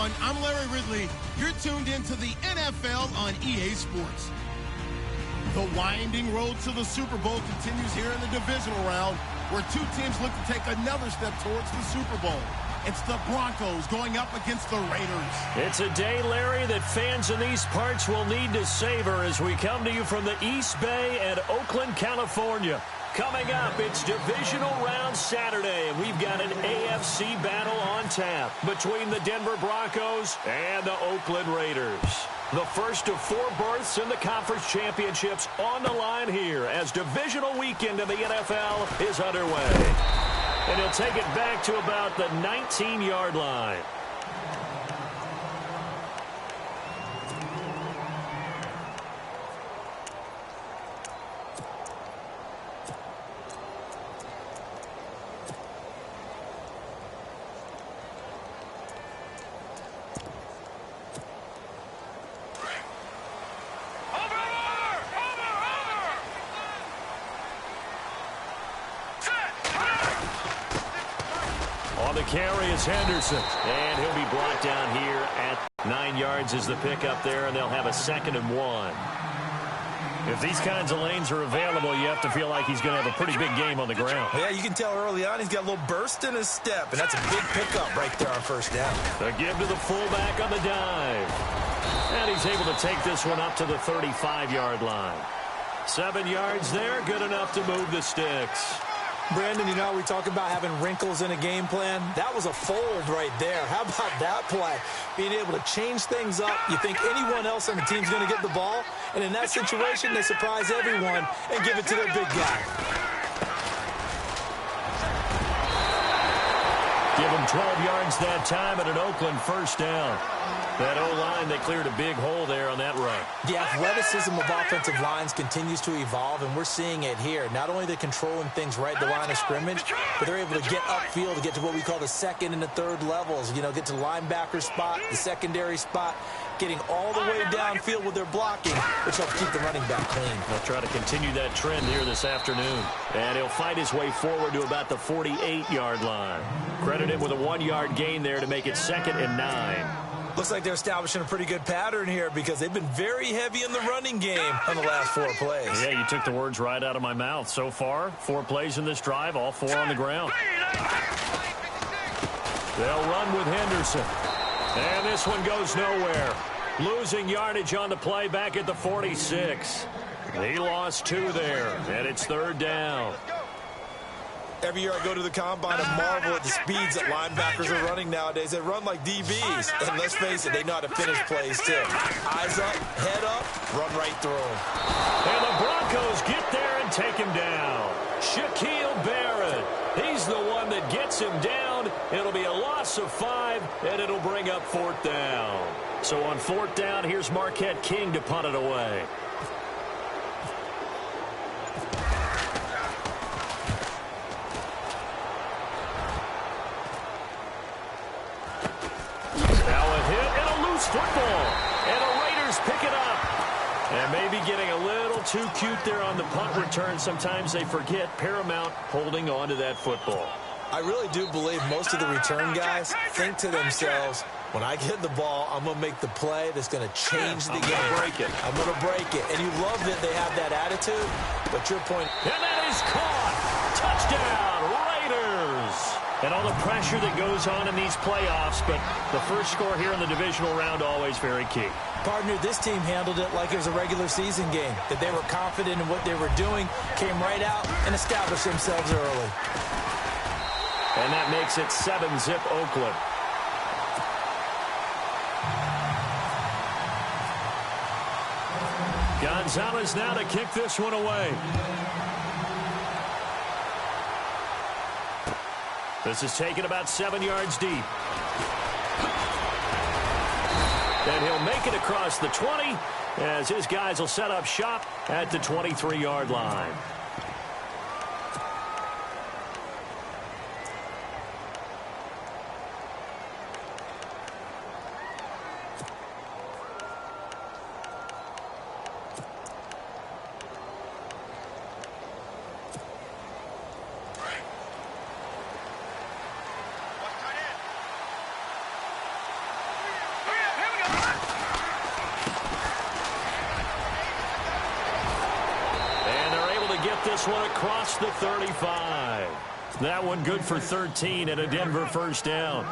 everyone. I'm Larry Ridley. You're tuned into the NFL on EA Sports. The winding road to the Super Bowl continues here in the divisional round, where two teams look to take another step towards the Super Bowl. It's the Broncos going up against the Raiders. It's a day, Larry, that fans in these parts will need to savor as we come to you from the East Bay and Oakland, California. Coming up, it's Divisional Round Saturday, and we've got an AFC battle on tap between the Denver Broncos and the Oakland Raiders. The first of four berths in the conference championships on the line here as divisional weekend in the NFL is underway. And he'll take it back to about the 19-yard line. Carry is Henderson, and he'll be brought down here at 9 yards as the pickup there, and they'll have a 2nd and 1. If these kinds of lanes are available, you have to feel like he's going to have a pretty big game on the ground. Yeah, you can tell early on he's got a little burst in his step, and that's a big pickup right there on first down. The give to the fullback on the dive. And he's able to take this one up to the 35-yard line. 7 yards there, good enough to move the sticks. Brandon, you know, we talk about having wrinkles in a game plan. That was a fold right there. How about that play? Being able to change things up. You think anyone else on the team's going to get the ball, and in that situation, they surprise everyone and give it to their big guy. Give him 12 yards that time and an Oakland first down. That O-line, they cleared a big hole there on that run. The athleticism of offensive lines continues to evolve, and we're seeing it here. Not only they're controlling things right at the line of scrimmage, but they're able to get upfield to get to what we call the second and the third levels. You know, get to linebacker spot, the secondary spot, getting all the way downfield with their blocking, which helps keep the running back clean. They'll try to continue that trend here this afternoon. And he'll fight his way forward to about the 48-yard line. Credit him with a 1-yard gain there to make it 2nd and 9. Looks like they're establishing a pretty good pattern here because they've been very heavy in the running game on the last 4 plays. Yeah, you took the words right out of my mouth. So far, 4 plays in this drive, all 4 on the ground. They'll run with Henderson. And this one goes nowhere. Losing yardage on the play back at the 46. He lost 2 there, and it's 3rd down. Every year I go to the combine and marvel at the speeds that linebackers are running nowadays. They run like DBs. And let's face it, they know how to finish plays too. Eyes up, head up, run right through them. And the Broncos get there and take him down. Shaquille Barrett. He's the one that gets him down. It'll be a loss of 5, and it'll bring up 4th down. So on 4th down, here's Marquette King to punt it away. Football, and the Raiders pick it up. And maybe getting a little too cute there on the punt return. Sometimes they forget Paramount holding on to that football. I really do believe most of the return guys think to themselves, when I get the ball, I'm going to make the play that's going to change the game. I'm going to break it. I'm going to break it. And you love that they have that attitude, but your point. And that is caught. Touchdown, Raiders. And all the pressure that goes on in these playoffs, but the first score here in the divisional round always very key. Partner, this team handled it like it was a regular season game, that they were confident in what they were doing, came right out and established themselves early. And that makes it 7-zip Oakland. Gonzalez now to kick this one away. This is taken about 7 yards deep. And he'll make it across the 20 as his guys will set up shop at the 23-yard line. this one across the 35. That one good for 13 and a Denver first down.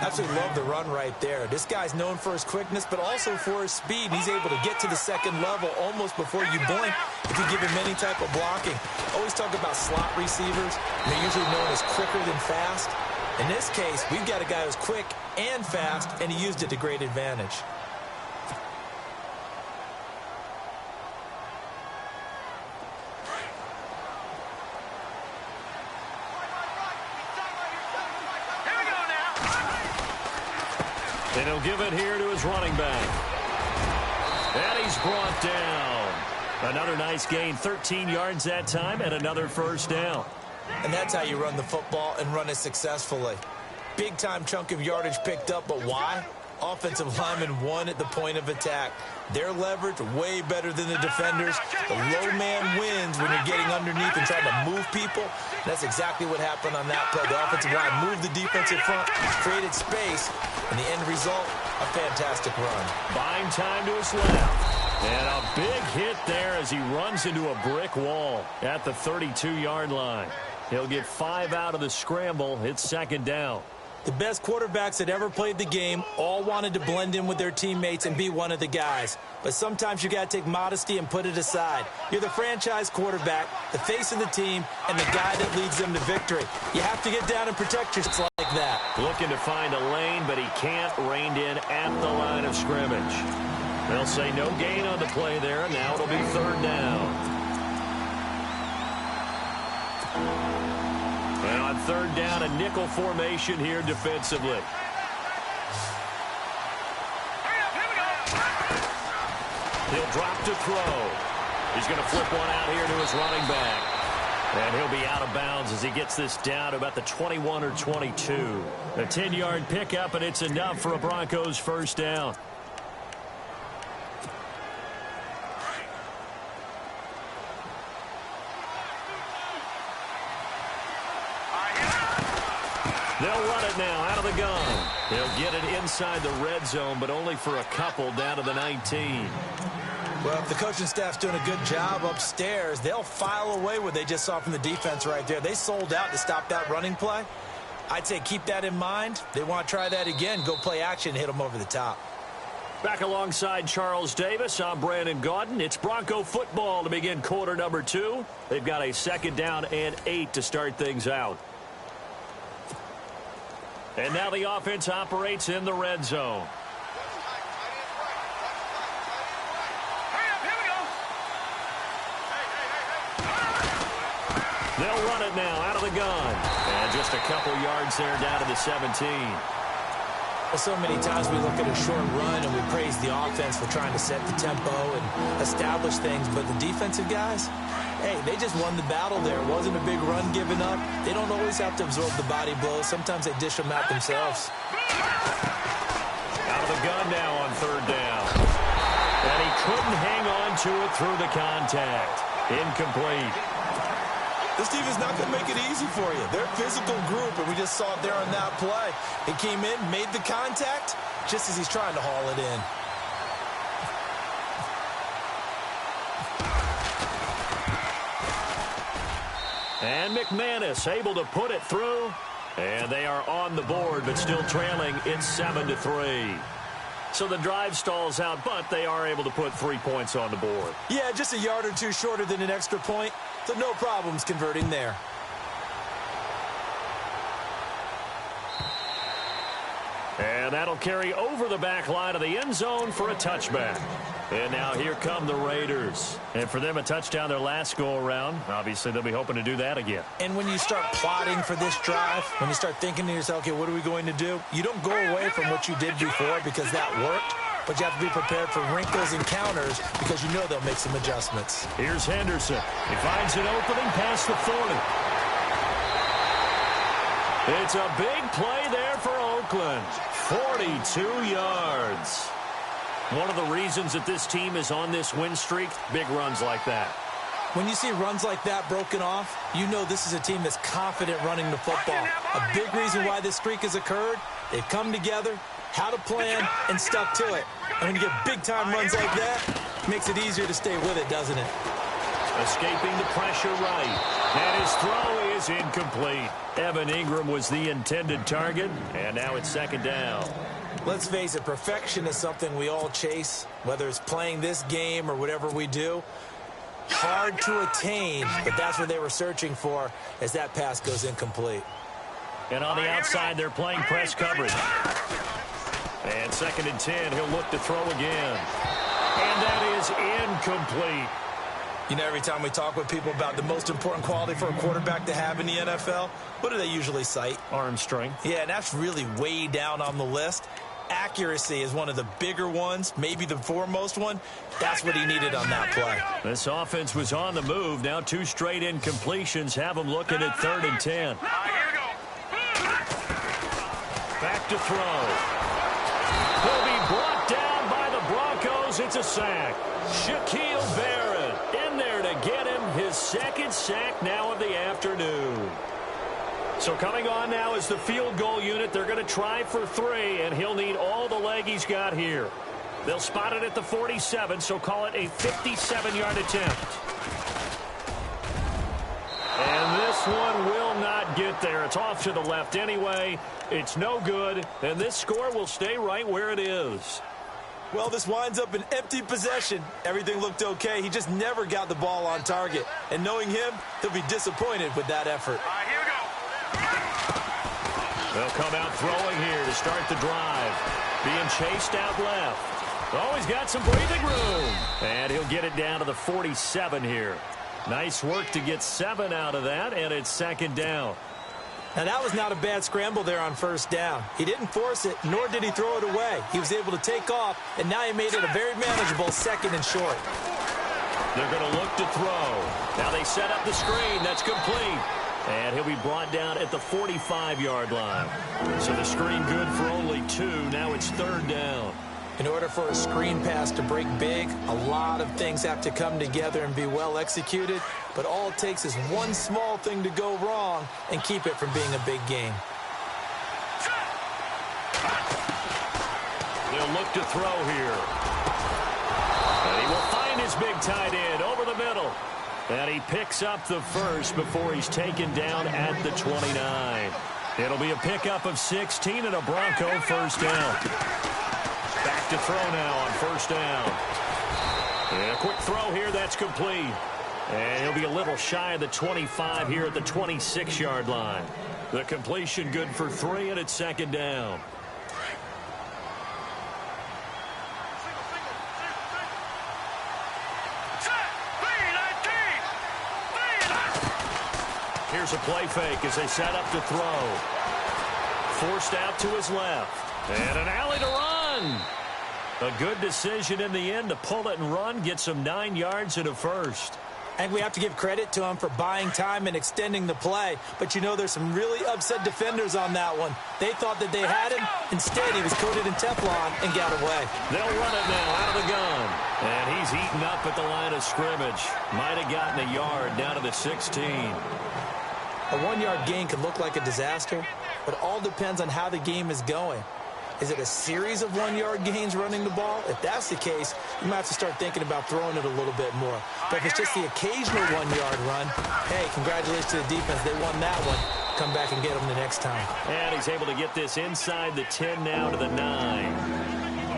Absolutely love the run right there. This guy's known for his quickness, but also for his speed. He's able to get to the second level almost before you blink if you give him any type of blocking. Always talk about slot receivers. They're usually known as quicker than fast. In this case, we've got a guy who's quick and fast, and he used it to great advantage. And he'll give it here to his running back. And he's brought down. Another nice gain, 13 yards that time, and another first down. And that's how you run the football and run it successfully. Big-time chunk of yardage picked up, but why? Offensive linemen won at the point of attack. Their leverage way better than the defenders. The low man wins when you're getting underneath and trying to move people. That's exactly what happened on that play. The offensive line moved the defensive front, created space, and the end result, a fantastic run. Buying time to his left. And a big hit there as he runs into a brick wall at the 32-yard line. He'll get 5 out of the scramble. It's second down. The best quarterbacks that ever played the game all wanted to blend in with their teammates and be one of the guys. But sometimes you got to take modesty and put it aside. You're the franchise quarterback, the face of the team, and the guy that leads them to victory. You have to get down and protect yourself like that. Looking to find a lane, but he can't. Reined in at the line of scrimmage. They'll say no gain on the play there. Now it'll be third down. And on third down, a nickel formation here defensively. He'll drop to throw. He's going to flip one out here to his running back. And he'll be out of bounds as he gets this down to about the 21 or 22. A 10-yard pickup, and it's enough for a Broncos first down. They'll run it now out of the gun. They'll get it inside the red zone, but only for a couple down to the 19. Well, if the coaching staff's doing a good job upstairs, they'll file away what they just saw from the defense right there. They sold out to stop that running play. I'd say keep that in mind. They want to try that again. Go play action, hit them over the top. Back alongside Charles Davis, I'm Brandon Gaudin. It's Bronco football to begin quarter number 2. They've got a second down and 8 to start things out. And now the offense operates in the red zone. They'll run it now out of the gun. And just a couple yards there down to the 17. Well, so many times we look at a short run and we praise the offense for trying to set the tempo and establish things. But the defensive guys, hey, they just won the battle there. It wasn't a big run given up. They don't always have to absorb the body blows. Sometimes they dish them out themselves. Out of the gun now on third down. And he couldn't hang on to it through the contact. Incomplete. This team is not going to make it easy for you. They're a physical group, and we just saw it there on that play. He came in, made the contact, just as he's trying to haul it in. And McManus able to put it through. And they are on the board, but still trailing. It's 7-3. So the drive stalls out, but they are able to put 3 points on the board. Yeah, just a yard or two shorter than an extra point. So no problems converting there. And that'll carry over the back line of the end zone for a touchback. And now here come the Raiders. And for them, a touchdown their last go-around. Obviously, they'll be hoping to do that again. And when you start plotting for this drive, when you start thinking to yourself, okay, what are we going to do? You don't go away from what you did before because that worked. But you have to be prepared for wrinkles and counters because you know they'll make some adjustments. Here's Henderson. He finds an opening past the 40. It's a big play there for Oakland. 42 yards. One of the reasons that this team is on this win streak, big runs like that. When you see runs like that broken off, you know this is a team that's confident running the football. A big reason why this streak has occurred, they've come together, had a plan, and stuck to it. And when you get big-time runs like that, it makes it easier to stay with it, doesn't it? Escaping the pressure right. And his throw is incomplete. Evan Ingram was the intended target, and now it's second down. Let's face it, perfection is something we all chase, whether it's playing this game or whatever we do. Hard to attain, but that's what they were searching for as that pass goes incomplete. And on the outside, they're playing press coverage. And 2nd and 10, he'll look to throw again. And that is incomplete. You know, every time we talk with people about the most important quality for a quarterback to have in the NFL, what do they usually cite? Arm strength. Yeah, and that's really way down on the list. Accuracy is one of the bigger ones, maybe the foremost one. That's what he needed on that play. This offense was on the move. Now 2 straight incompletions have them looking at 3rd and 10. Back to throw. He'll be brought down by the Broncos. It's a sack. Shaquille Barrett in there to get him his 2nd sack now of the afternoon. So coming on now is the field goal unit. They're going to try for 3, and he'll need all the leg he's got here. They'll spot it at the 47, so call it a 57-yard attempt. And this one will not get there. It's off to the left anyway. It's no good, and this score will stay right where it is. Well, this winds up an empty possession. Everything looked okay. He just never got the ball on target. And knowing him, he'll be disappointed with that effort. Here we go. They'll come out throwing here to start the drive. Being chased out left. Oh, he's got some breathing room. And he'll get it down to the 47 here. Nice work to get 7 out of that, and it's 2nd down. Now, that was not a bad scramble there on 1st down. He didn't force it, nor did he throw it away. He was able to take off, and now he made it a very manageable 2nd and short. They're going to look to throw. Now they set up the screen. That's complete. And he'll be brought down at the 45-yard line. So the screen good for only 2. Now it's 3rd down. In order for a screen pass to break big, a lot of things have to come together and be well executed. But all it takes is one small thing to go wrong and keep it from being a big game. They'll look to throw here. And he will find his big tight end over the middle. And he picks up the first before he's taken down at the 29. It'll be a pickup of 16 and a Bronco 1st down. Back to throw now on 1st down. And a quick throw here, that's complete. And he'll be a little shy of the 25 here at the 26-yard line. The completion good for 3, and it's 2nd down. Here's a play fake as they set up to throw. Forced out to his left. And an alley to run. A good decision in the end to pull it and run, get some 9 yards and a first. And we have to give credit to him for buying time and extending the play. But, you know, there's some really upset defenders on that one. They thought that they had him. Instead, he was coated in Teflon and got away. They'll run it now out of the gun. And he's eaten up at the line of scrimmage. Might have gotten a yard down to the 16. A 1-yard gain could look like a disaster, but all depends on how the game is going. Is it a series of 1-yard gains running the ball? If that's the case, you might have to start thinking about throwing it a little bit more. But if it's just the occasional 1-yard run, hey, congratulations to the defense. They won that one. Come back and get them the next time. And he's able to get this inside the 10 now to the 9.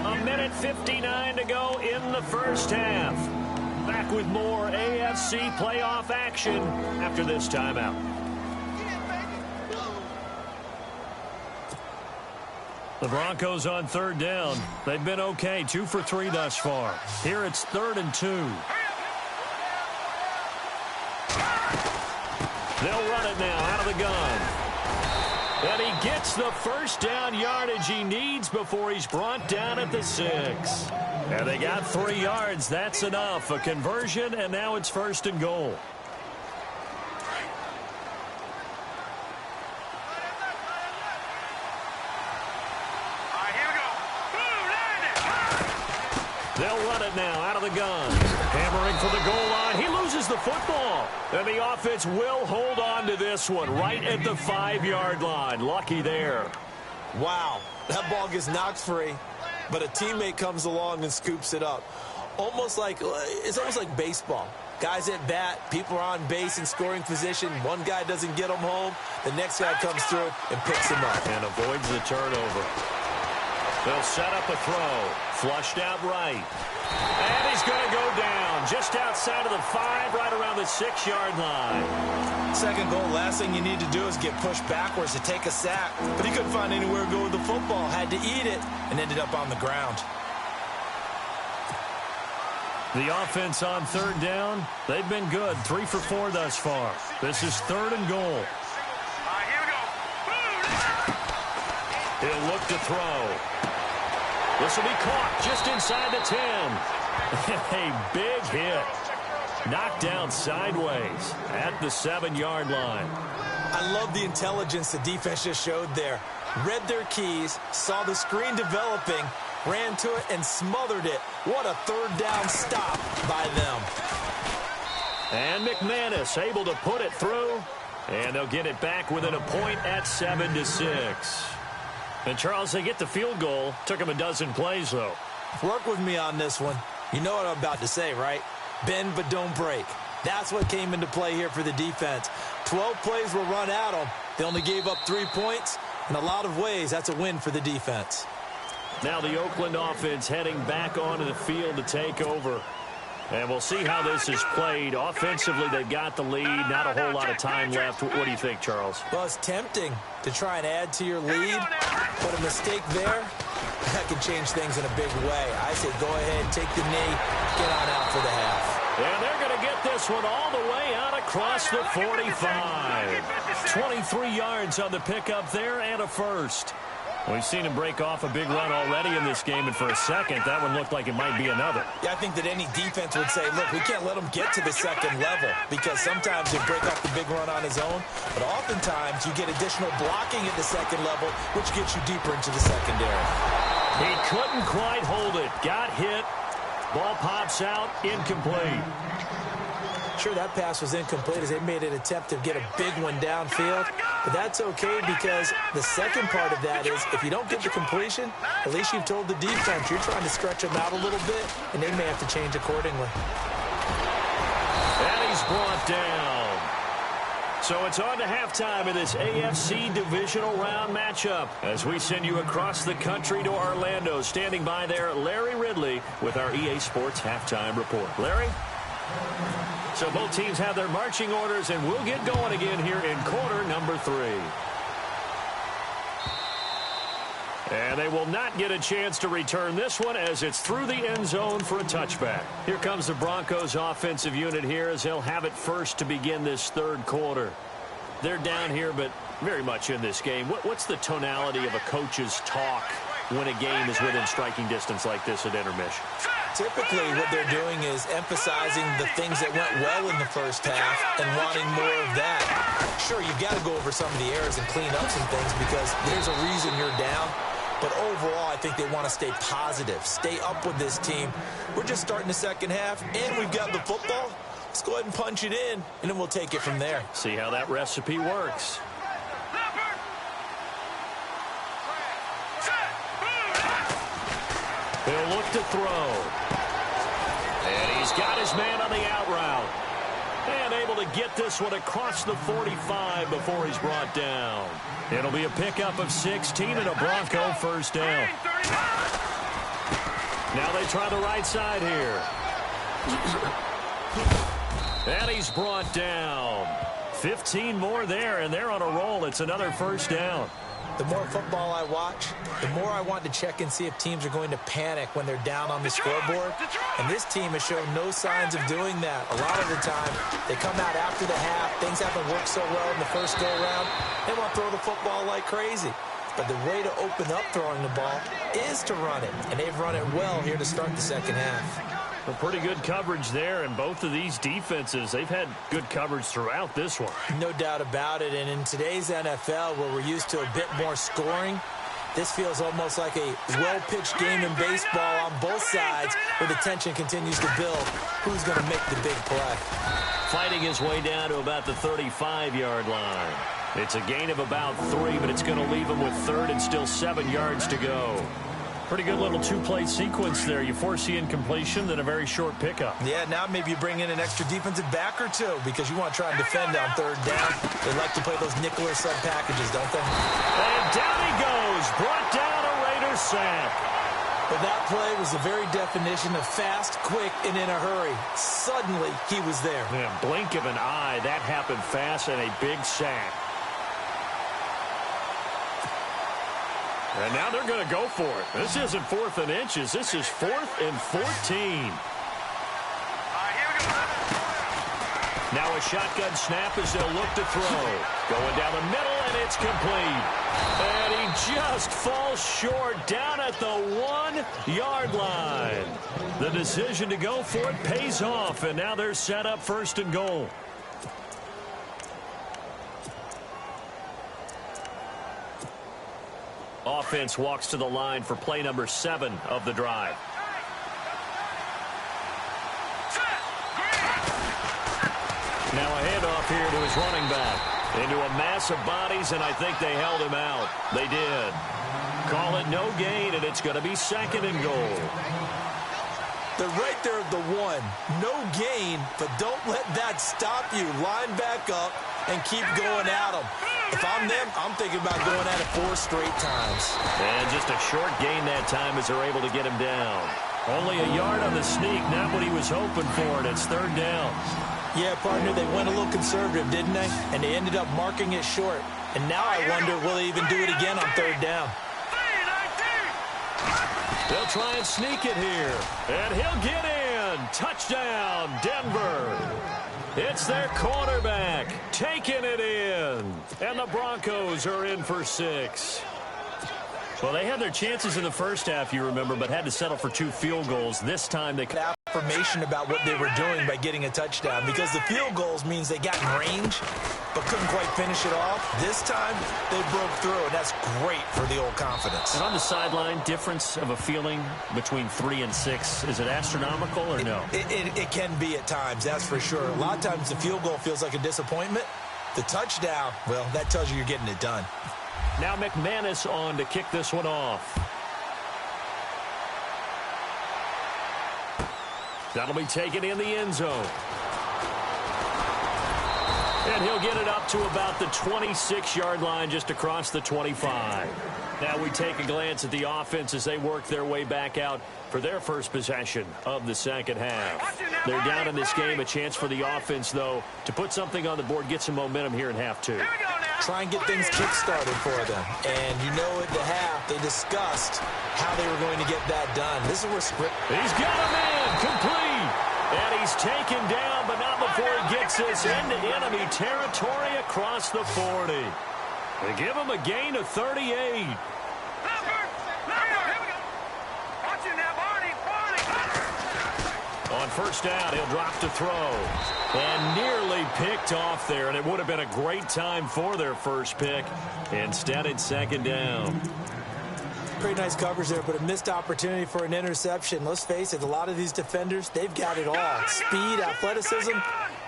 A minute 59 to go in the first half. Back with more AFC playoff action after this timeout. The Broncos on 3rd down. They've been okay, 2 for 3 thus far. Here it's 3rd and 2. They'll run it now out of the gun. And he gets the first down yardage he needs before he's brought down at the 6. And they got 3 yards. That's enough. A conversion, and now it's 1st and goal. They'll run it now out of the gun. Hammering for the goal line. He loses the football. And the offense will hold on to this one right at the 5-yard line. Lucky there. Wow, that ball gets knocked free, but a teammate comes along and scoops it up. It's almost like baseball. Guys at bat, people are on base in scoring position. One guy doesn't get them home. The next guy comes through and picks him up. And avoids the turnover. They'll set up a throw. Flushed out right. And he's going to go down just outside of the 5, right around the 6-yard line. Second goal, last thing you need to do is get pushed backwards to take a sack. But he couldn't find anywhere to go with the football. Had to eat it and ended up on the ground. The offense on third down, they've been good. 3 for 4 thus far. This is 3rd and goal. Here we go. He'll look to throw. This will be caught just inside the 10. A big hit. Knocked down sideways at the 7-yard line. I love the intelligence the defense just showed there. Read their keys, saw the screen developing, ran to it and smothered it. What a 3rd down stop by them. And McManus able to put it through. And they'll get it back within a point at 7-6. And, Charles, they get the field goal. Took them a dozen plays, though. Work with me on this one. You know what I'm about to say, right? Bend but don't break. That's what came into play here for the defense. 12 plays were run at them. They only gave up 3 points. In a lot of ways, that's a win for the defense. Now the Oakland offense heading back onto the field to take over. And we'll see how this is played. Offensively, they've got the lead. Not a whole lot of time left. What do you think, Charles? Well, it's tempting to try and add to your lead, but a mistake there, that can change things in a big way. I say go ahead, take the knee, get on out for the half. And they're going to get this one all the way out across the 45. 23 yards on the pickup there and a first. We've seen him break off a big run already in this game, and for a second, that one looked like it might be another. Yeah, I think that any defense would say, look, we can't let him get to the second level, because sometimes he'll break off the big run on his own, but oftentimes you get additional blocking at the second level, which gets you deeper into the secondary. He couldn't quite hold it. Got hit. Ball pops out, incomplete. Sure, that pass was incomplete as they made an attempt to get a big one downfield, but that's okay because the second part of that is if you don't get the completion, at least you've told the defense you're trying to stretch them out a little bit, and they may have to change accordingly. And he's brought down. So it's on to halftime in this AFC divisional round matchup as we send you across the country to Orlando. Standing by there, Larry Ridley with our EA Sports halftime report. Larry? So both teams have their marching orders, and we'll get going again here in quarter number 3. And they will not get a chance to return this one as it's through the end zone for a touchback. Here comes the Broncos offensive unit here as they'll have it first to begin this third quarter. They're down here, but very much in this game. What's the tonality of a coach's talk when a game is within striking distance like this at intermission? Typically, what they're doing is emphasizing the things that went well in the first half and wanting more of that. Sure, you've got to go over some of the errors and clean up some things because there's a reason you're down. But overall, I think they want to stay positive, stay up with this team. We're just starting the second half, and we've got the football. Let's go ahead and punch it in, and then we'll take it from there. See how that recipe works. He'll look to throw. And he's got his man on the out route. And able to get this one across the 45 before he's brought down. It'll be a pickup of 16 and a Bronco first down. Now they try the right side here. And he's brought down. 15 more there, and they're on a roll. It's another first down. The more football I watch, the more I want to check and see if teams are going to panic when they're down on the scoreboard. And this team has shown no signs of doing that. A lot of the time, they come out after the half. Things haven't worked so well in the first go-around. They want to throw the football like crazy. But the way to open up throwing the ball is to run it. And they've run it well here to start the second half. A pretty good coverage there, and both of these defenses, they've had good coverage throughout this one. No doubt about it, and in today's NFL, where we're used to a bit more scoring, this feels almost like a well-pitched game in baseball on both sides, where the tension continues to build. Who's going to make the big play? Fighting his way down to about the 35-yard line. It's a gain of about 3, but it's going to leave him with third and still 7 yards to go. Pretty good little two-play sequence there. You force the incompletion, then a very short pickup. Yeah, now maybe you bring in an extra defensive back or two because you want to try and defend on third down. They like to play those nickel or sub packages, don't they? And down he goes. Brought down a Raiders sack. But that play was the very definition of fast, quick, and in a hurry. Suddenly, he was there. Yeah, blink of an eye. That happened fast and a big sack. And now they're going to go for it. This isn't 4th and inches. This is 4th and 14. Now a shotgun snap as they'll look to throw. Going down the middle, and it's complete. And he just falls short down at the 1-yard line. The decision to go for it pays off, and now they're set up 1st and goal. Offense walks to the line for play number 7 of the drive. Now a handoff here to his running back. Into a mass of bodies, and I think they held him out. They did. Call it no gain, and it's going to be 2nd and goal. They're right there at the 1. No gain, but don't let that stop you. Line back up and keep going at them. If I'm them, I'm thinking about going at it 4 straight times. And just a short gain that time as they're able to get him down. Only a yard on the sneak, not what he was hoping for, and it's 3rd down. Yeah, partner, they went a little conservative, didn't they? And they ended up marking it short. And now I wonder, will they even do it again on 3rd down? They'll try and sneak it here. And he'll get in. Touchdown, Denver. It's their quarterback taking it in. And the Broncos are in for 6. Well, they had their chances in the first half, you remember, but had to settle for 2 field goals. This time they got affirmation about what they were doing by getting a touchdown, because the field goals means they got in range but couldn't quite finish it off. This time they broke through, and that's great for the old confidence. And on the sideline, difference of a feeling between 3 and 6, is it astronomical or no? It can be at times, that's for sure. A lot of times the field goal feels like a disappointment. The touchdown, well, that tells you you're getting it done. Now McManus on to kick this one off. That'll be taken in the end zone. And he'll get it up to about the 26-yard line, just across the 25. Now we take a glance at the offense as they work their way back out for their first possession of the second half. They're down in this game. A chance for the offense, though, to put something on the board, get some momentum here in half 2. Try and get things kick-started for them. And you know at the half, they discussed how they were going to get that done. This is where script. He's got him in, complete. And he's taken down, but not before he gets this into enemy territory across the 40. They give him a gain of 38. On first down, he'll drop to throw. And nearly picked off there, and it would have been a great time for their first pick. Instead, it's 2nd down. Pretty nice coverage there, but a missed opportunity for an interception. Let's face it, a lot of these defenders, they've got it all. Speed, athleticism,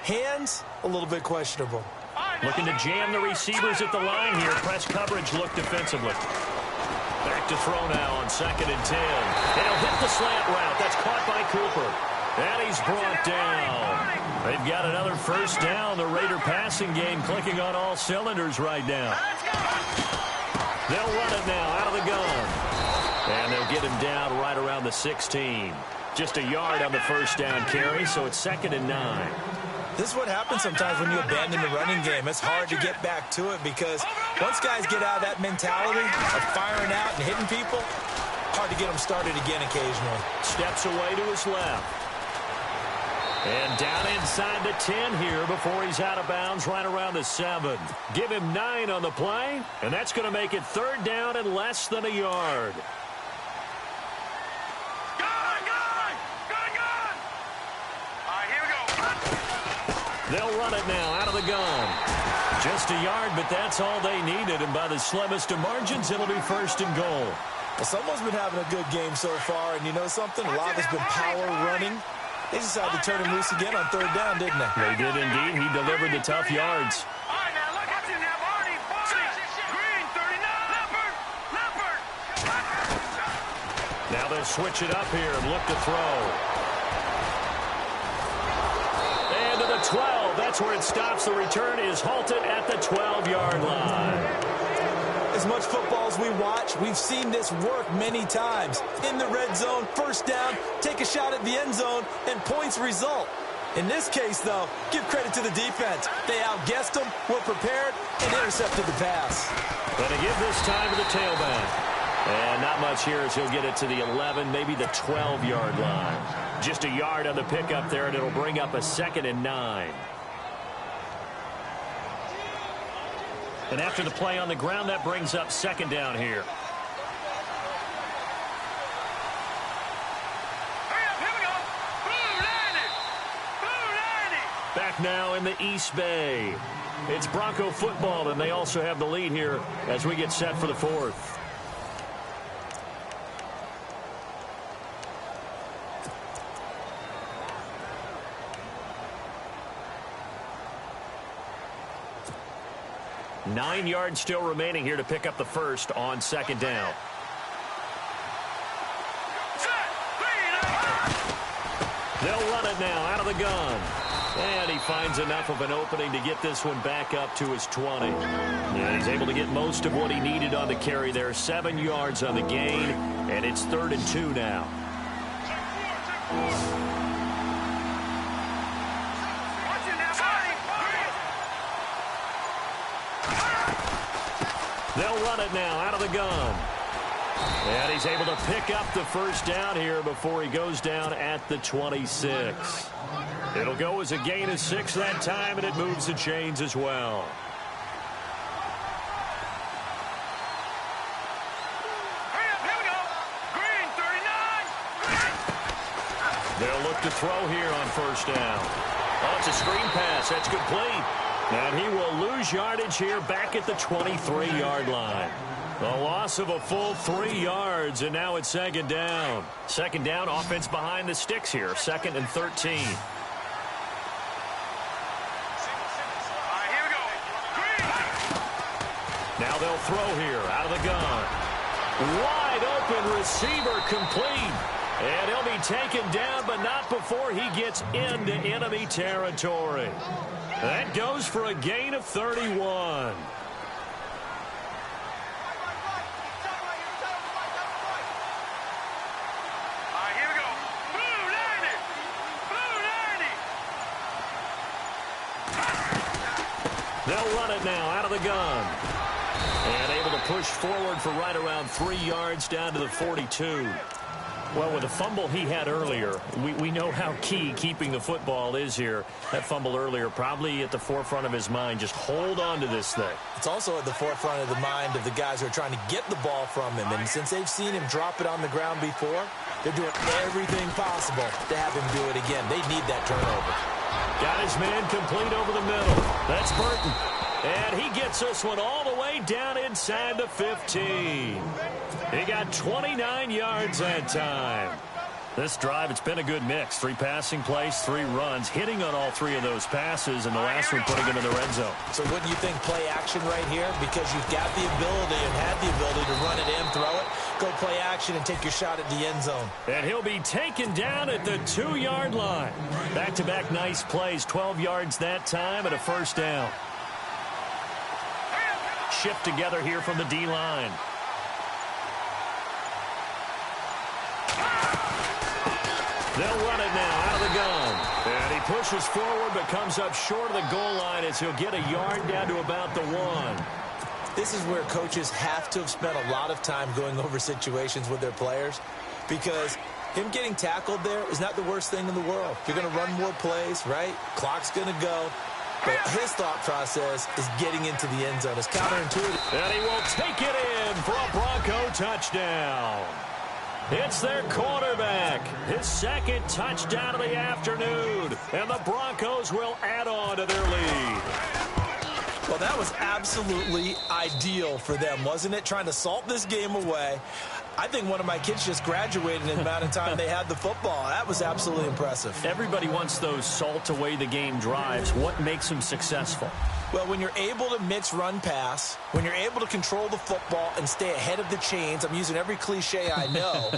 hands, a little bit questionable. Looking to jam the receivers at the line here. Press coverage look defensively. Back to throw now on 2nd and 10. And he'll hit the slant route. That's caught by Cooper. And he's brought down. They've got another first down. The Raider passing game clicking on all cylinders right now. They'll run it now out of the gun. And they'll get him down right around the 16. Just a yard on the first down carry, so it's 2nd and 9. This is what happens sometimes when you abandon the running game. It's hard to get back to it because once guys get out of that mentality of firing out and hitting people, hard to get them started again occasionally. Steps away to his left. And down inside the 10 here before he's out of bounds right around the 7. Give him 9 on the play, and that's going to make it 3rd down and less than a yard. They'll run it now out of the gun. Just a yard, but that's all they needed. And by the slimmest of margins, it'll be 1st and goal. Well, someone's been having a good game so far, and you know something? A lot has been power running. They decided to turn him loose again on 3rd down, didn't they? They did indeed. He delivered the tough yards. they'll switch it up here and look to throw. And to the 12. That's where it stops. The return is halted at the 12-yard line. As much football as we watch, we've seen this work many times. In the red zone, first down, take a shot at the end zone, and points result. In this case, though, give credit to the defense. They outguessed them, were prepared, and intercepted the pass. Going to give this time to the tailback. And not much here as he'll get it to the 11, maybe the 12-yard line. Just a yard on the pickup there, and it'll bring up a 2nd and 9. And after the play on the ground, that brings up 2nd down here. Back now in the East Bay. It's Bronco football, and they also have the lead here as we get set for the 4th. Nine yards still remaining here to pick up the first on 2nd down. They'll run it now out of the gun. And he finds enough of an opening to get this one back up to his 20. And he's able to get most of what he needed on the carry there. 7 yards on the gain, and it's 3rd and 2 now. They'll run it now out of the gun. And he's able to pick up the first down here before he goes down at the 26. It'll go as a gain of 6 that time, and it moves the chains as well. They'll look to throw here on first down. Oh, it's a screen pass. That's complete. And he will lose yardage here back at the 23-yard line. A loss of a full 3 yards, and now it's 2nd down. 2nd down, offense behind the sticks here. 2nd and 13. Now they'll throw here out of the gun. Wide open receiver complete. And he'll be taken down, but not before he gets into enemy territory. That goes for a gain of 31. They'll run it now out of the gun. And able to push forward for right around 3 yards down to the 42. Well, with the fumble he had earlier, we know how key keeping the football is here. That fumble earlier probably at the forefront of his mind. Just hold on to this thing. It's also at the forefront of the mind of the guys who are trying to get the ball from him. And since they've seen him drop it on the ground before, they're doing everything possible to have him do it again. They need that turnover. Got his man complete over the middle. That's Burton. And he gets this one all the way down inside the 15. He got 29 yards that time. This drive, it's been a good mix. 3 passing plays, 3 runs, hitting on all 3 of those passes, and the last one putting him in the red zone. So wouldn't you think play action right here? Because you've got the ability and had the ability to run it in, throw it, go play action, and take your shot at the end zone. And he'll be taken down at the 2-yard line. Back-to-back nice plays, 12 yards that time, and a first down. Shift together here from the D-line. They'll run it now out of the gun. And he pushes forward but comes up short of the goal line as he'll get a yard down to about the 1. This is where coaches have to have spent a lot of time going over situations with their players, because him getting tackled there is not the worst thing in the world. You're going to run more plays, right? Clock's going to go. But his thought process is getting into the end zone. It's counterintuitive. And he will take it in for a Bronco touchdown. It's their quarterback. His 2nd touchdown of the afternoon. And the Broncos will add on to their lead. Well, that was absolutely ideal for them, wasn't it? Trying to salt this game away. I think one of my kids just graduated in the amount of time they had the football. That was absolutely impressive. Everybody wants those salt away the game drives. What makes them successful? Well, when you're able to mix run-pass, when you're able to control the football and stay ahead of the chains, I'm using every cliche I know,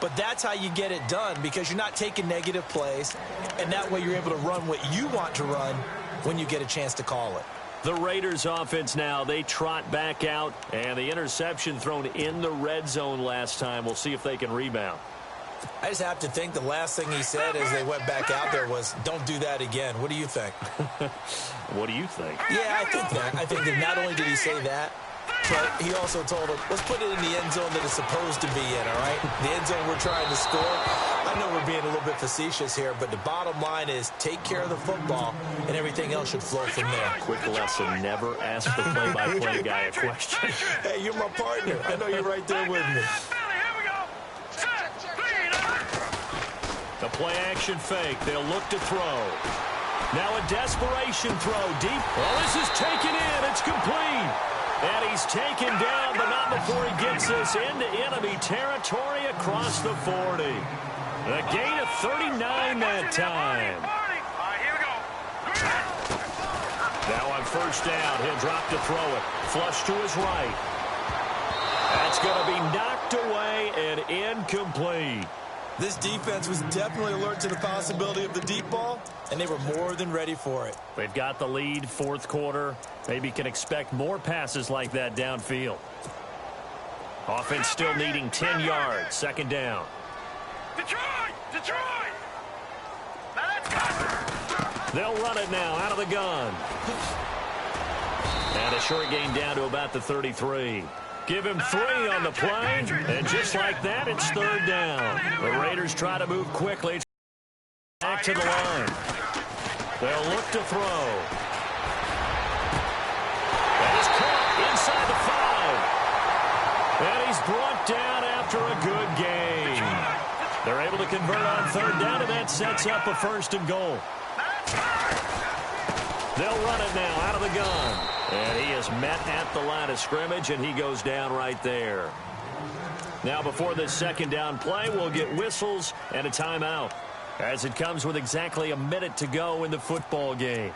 but that's how you get it done because you're not taking negative plays, and that way you're able to run what you want to run when you get a chance to call it. The Raiders offense now, they trot back out, and the interception thrown in the red zone last time. We'll see if they can rebound. I just have to think the last thing he said as they went back out there was, don't do that again. What do you think? What do you think? Yeah, I think that. I think that not only did he say that, but he also told him, let's put it in the end zone that it's supposed to be in, all right? The end zone we're trying to score. I know we're being a little bit facetious here, but the bottom line is take care of the football, and everything else should flow from there. Quick lesson, never ask the play-by-play guy a question. Hey, you're my partner. I know you're right there with me. The play-action fake. They'll look to throw. Now a desperation throw deep. Well, this is taken in. It's complete. And he's taken down, but not before he gets this into enemy territory across the 40. A gain of 39 that time. Now on first down, he'll drop to throw it. Flush to his right. That's going to be knocked away and incomplete. This defense was definitely alert to the possibility of the deep ball, and they were more than ready for it. They've got the lead, fourth quarter. Maybe can expect more passes like that downfield. Offense still needing 10 yards, second down. Detroit! They'll run it now out of the gun. And a short gain down to about the 33. Give him 3 on the play, and just like that, it's third down. The Raiders try to move quickly. Back to the line. They'll look to throw. And he's caught inside the 5. And he's brought down after a good game. They're able to convert on third down, and that sets up a first and goal. They'll run it now out of the gun. And he is met at the line of scrimmage, and he goes down right there. Now before this second down play, we'll get whistles and a timeout, as it comes with exactly a minute to go in the football game.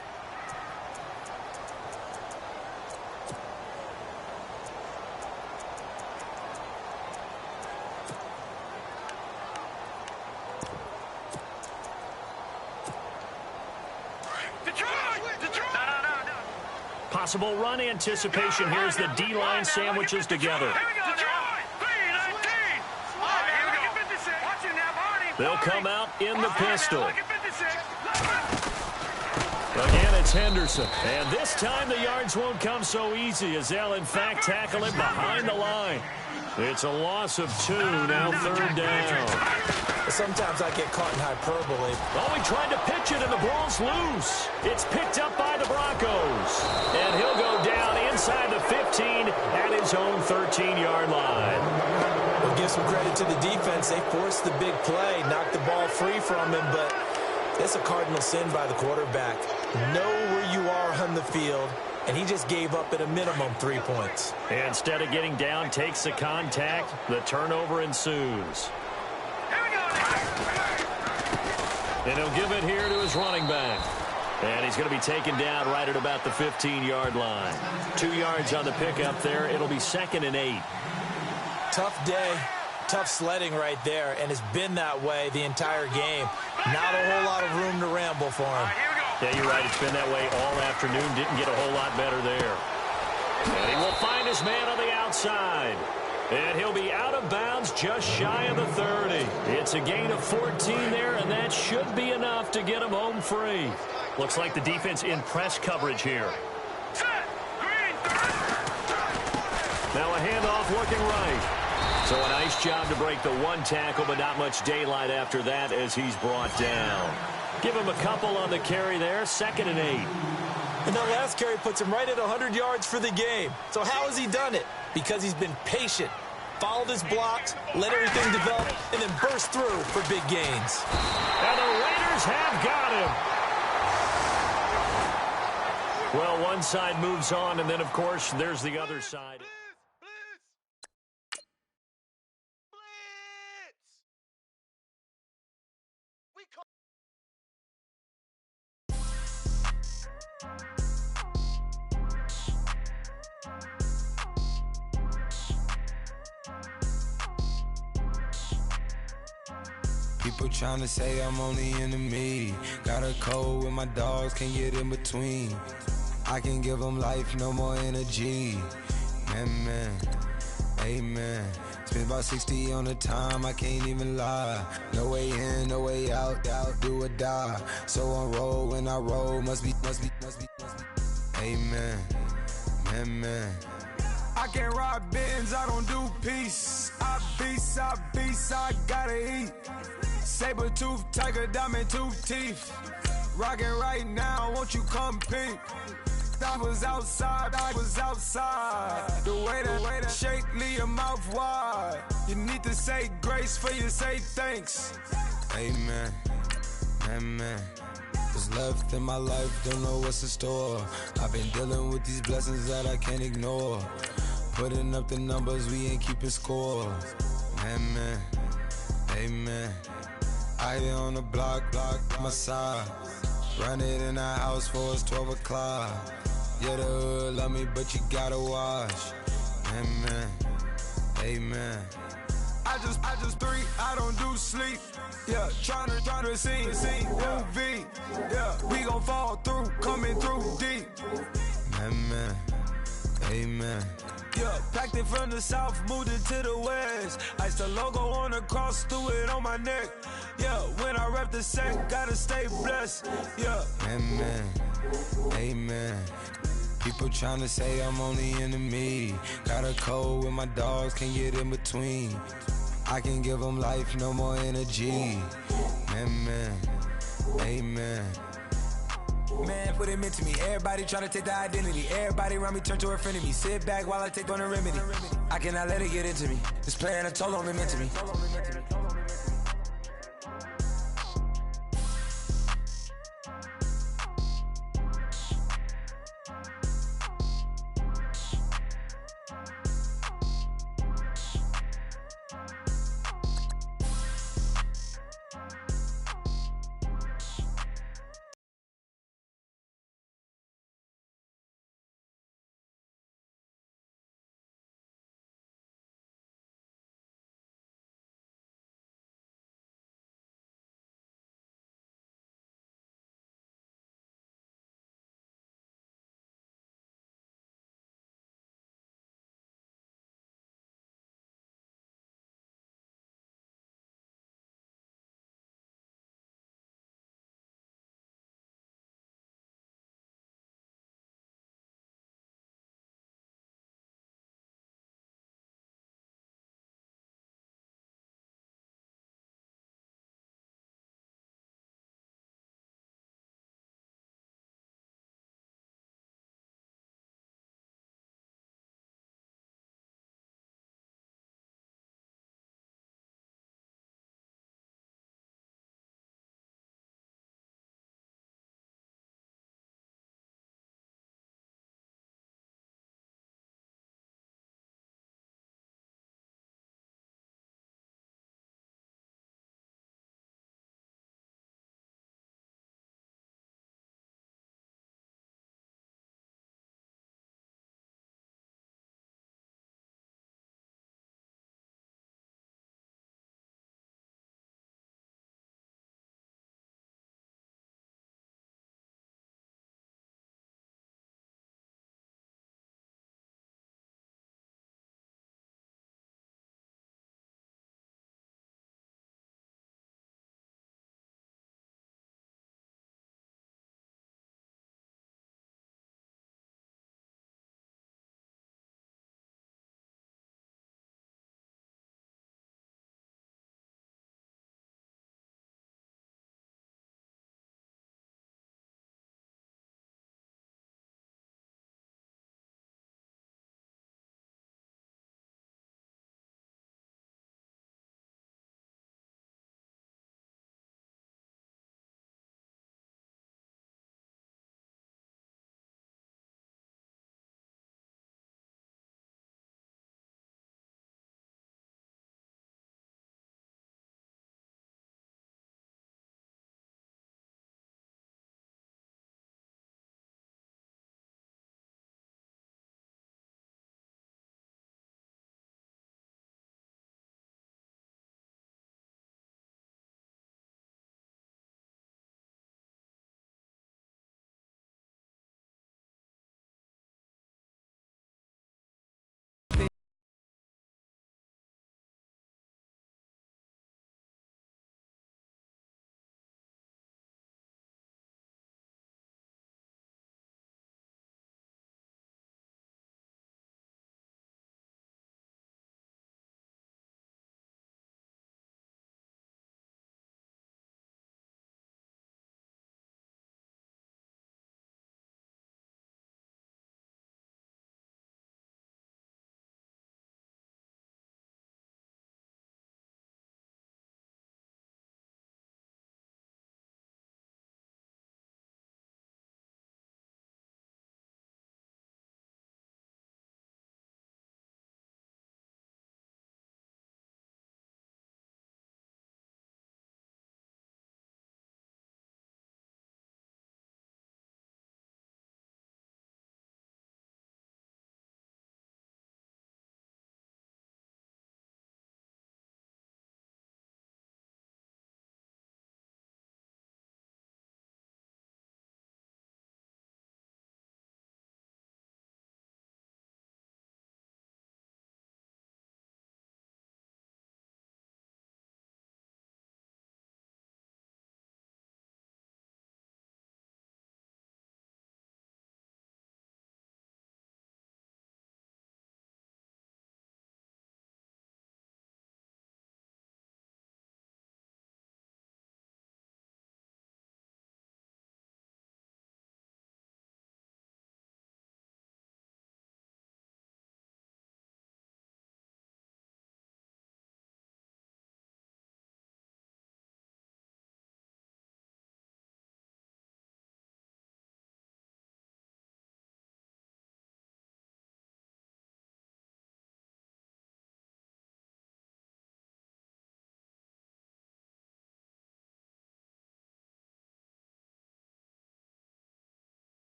Possible run anticipation. Here's the D-line sandwiches together. They'll come out in the pistol. Again, it's Henderson. And this time the yards won't come so easy as they'll, in fact, tackle him behind the line. It's a loss of 2, now third down. Sometimes I get caught in hyperbole. Oh, he tried to pitch it, and the ball's loose. It's picked up by the Broncos. And he'll go down inside the 15 at his own 13-yard line. We'll give some credit to the defense. They forced the big play, knocked the ball free from him, but it's a cardinal sin by the quarterback. Know where you are on the field, and he just gave up at a minimum 3 points. Instead of getting down, takes the contact. The turnover ensues. And he'll give it here to his running back. And he's going to be taken down right at about the 15-yard line. 2 yards on the pickup there. It'll be 2nd and 8. Tough day, tough sledding right there, and it's been that way the entire game. Not a whole lot of room to ramble for him. Yeah, you're right. It's been that way all afternoon. Didn't get a whole lot better there. And he will find his man on the outside. And he'll be out of bounds just shy of the 30. It's a gain of 14 there, and that should be enough to get him home free. Looks like the defense in press coverage here. Now a handoff looking right. So a nice job to break the one tackle, but not much daylight after that as he's brought down. Give him a couple on the carry there, 2nd and 8. And that last carry puts him right at 100 yards for the game. So how has he done it? Because he's been patient, followed his blocks, let everything develop, and then burst through for big gains. And the Raiders have got him. Well, one side moves on, and then, of course, there's the other side. People tryna say I'm only enemy. Got a code with my dogs, can't get in between. I can give them life, no more energy. Man, amen. Spent about 60 on the time, I can't even lie. No way in, no way out, do or die. So on roll, when I roll, must be. Amen, man. I can't ride Benz, I don't do peace. I beast, I gotta eat. Saber tooth, tiger, diamond tooth teeth. Rockin' right now, won't you come peep? I was outside. The way that shake, leave your mouth wide. You need to say grace for you say thanks. Amen, amen. What's left in my life, don't know what's in store. I've been dealing with these blessings that I can't ignore. Putting up the numbers, we ain't keeping score. Amen, amen. I here on the block, my side. Run it in the house for it's 12 o'clock. Yeah, the hood love me, but you gotta watch. Amen, amen. I just three, I don't do sleep. Yeah, tryna see movie. Yeah, we gon' fall through, coming through deep. Amen, amen. Yeah, packed it from the south, moved it to the west. Iced the logo on the cross, threw it on my neck. Yeah, when I rep the set, gotta stay blessed. Yeah, amen, amen. People tryna say I'm only enemy. Got a code with my dogs, can't get in between. I can give them life, no more energy. Amen, amen. Man, what it meant to me. Everybody tryna take the identity. Everybody around me turn to a friend of me. Sit back while I take on a remedy. I cannot let it get into me. This plan I told on me meant to me.